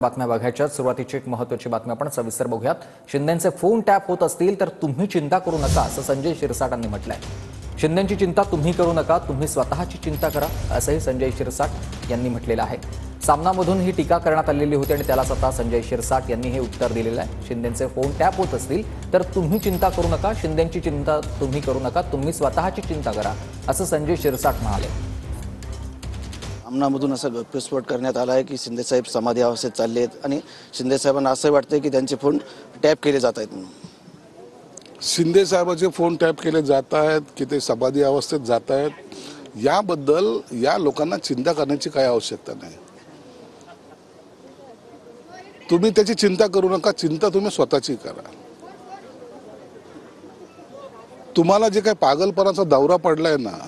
बातम्या बघायच्या सुरुवातीची एक महत्त्वाची बातमी आपण सविस्तर बघूयात। शिंदेंचे फोन टॅप होत असतील तर तुम्ही चिंता करू नका असं संजय शिरसाटांनी म्हटलंय। शिंदेंची चिंता तुम्ही करू नका, तुम्ही स्वतःची चिंता करा असंही संजय शिरसाट यांनी म्हटलेलं आहे। सामनामधून ही टीका करण्यात आलेली होती आणि त्यालाच आता संजय शिरसाट यांनी हे उत्तर दिलेलं आहे। शिंदेंचे फोन टॅप होत असतील तर तुम्ही चिंता करू नका, शिंदेंची चिंता तुम्ही करू नका, तुम्ही स्वतःची चिंता करा असं संजय शिरसाट म्हणाले। सामनामधून असं गप्पस्फोट करण्यात आला आहे की शिंदे साहेब समाधी अवस्थेत चालले आहेत आणि शिंदे साहेबांना असं वाटतंय की त्यांचे फोन टॅप केले जात आहेत म्हणून। शिंदे साहेबांचे फोन टॅप केले जात आहेत की ते समाधी अवस्थेत जात आहेत याबद्दल या लोकांना चिंता करण्याची काही आवश्यकता नाही। तुम्ही त्याची चिंता करू नका, चिंता तुम्ही स्वतःची करा। तुम्हाला जे काही पागलपणाचा दौरा पडलाय ना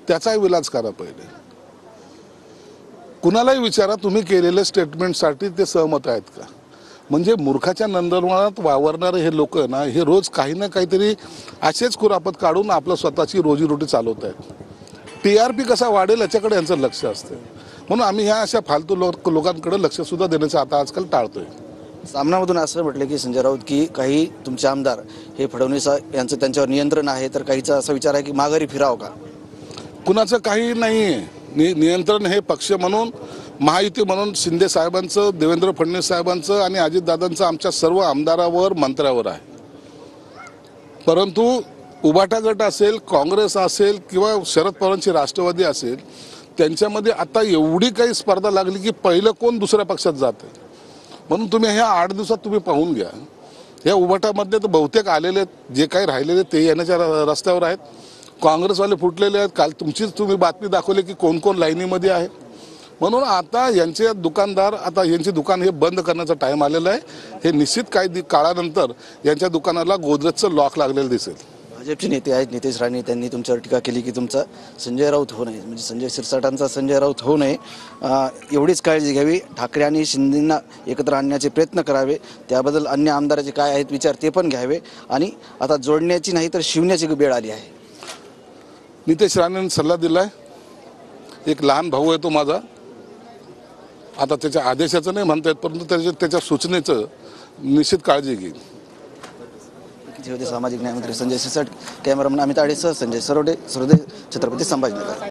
त्याचा इलाज करा। पहिले कुणालाही विचारा तुम्ही केलेल्या स्टेटमेंटसाठी ते सहमत आहेत का। म्हणजे मूर्खाच्या नंदनवनात वावरणारे हे लोक ना हे रोज काही ना काहीतरी असेच कुरापत काढून आपलं स्वतःची रोजीरोटी चालवत आहेत। TRP कसा वाढेल याच्याकडे यांचं लक्ष असतं, म्हणून आम्ही ह्या अशा फालतू लोकांकडे लक्ष सुद्धा देण्याचं आता आजकाल टाळतोय। सामनामधून असं म्हटलं की संजय राऊत की काही तुमचे आमदार हे फडणवीस यांचं त्यांच्यावर नियंत्रण आहे, तर काहीचा असा विचार आहे की माघारी फिरावं का। कुणाचं काही नाहीये नियंत्रण। हे पक्ष म्हणून महायुती म्हणून शिंदे साहेबांचं, देवेंद्र फडणवीस साहेबांचं आणि अजितदादांचं आमच्या सर्व आमदारावर मंत्र्यावर आहे। परंतु उभाटा गट असेल, काँग्रेस असेल किंवा शरद पवारांची राष्ट्रवादी असेल, त्यांच्यामध्ये आता एवढी काही स्पर्धा लागली की पहिलं कोण दुसऱ्या पक्षात जाते। म्हणून तुम्ही ह्या 8 दिवसात तुम्ही पाहून घ्या, या उभाटामधले तर बहुतेक आलेले जे काही राहिलेले ते येण्याच्या रस्त्यावर आहेत। काँग्रेसवाले फुटलेले आहेत। काल तुमचीच तुम्ही बातमी दाखवली की कोण कोण लाईनीमध्ये आहे। म्हणून आता यांचे दुकानदार, आता यांची दुकान हे बंद करण्याचा टाइम आलेला आहे। हे निश्चित काही काळानंतर यांच्या दुकानाला गोदरेजचं लॉक लागलेलं दिसेल। भाजपचे नेते आहेत नितेश राणे, त्यांनी तुमच्यावर टीका केली की तुमचा संजय राऊत होऊ नये, म्हणजे संजय शिरसाटांचा संजय राऊत होऊ नये, एवढीच काळजी घ्यावी। ठाकरे आणि शिंदेंना एकत्र आणण्याचे प्रयत्न करावे, त्याबद्दल अन्य आमदाराचे काय आहेत विचार ते पण घ्यावे आणि आता जोडण्याची नाही तर शिवण्याची वेळ आली आहे। नितेश राणेंनी सल्ला दिलाय। एक लहान भाऊ आहे तो माझा, आता त्याच्या आदेशाचं नाही म्हणता येत, परंतु त्याच्या सूचनेचं निश्चित काळजी घेईल। सामाजिक न्याय मंत्री संजय शिरसाट, कॅमेरामन अमित आडेसह संजय सरोडे, छत्रपती संभाजीनगर।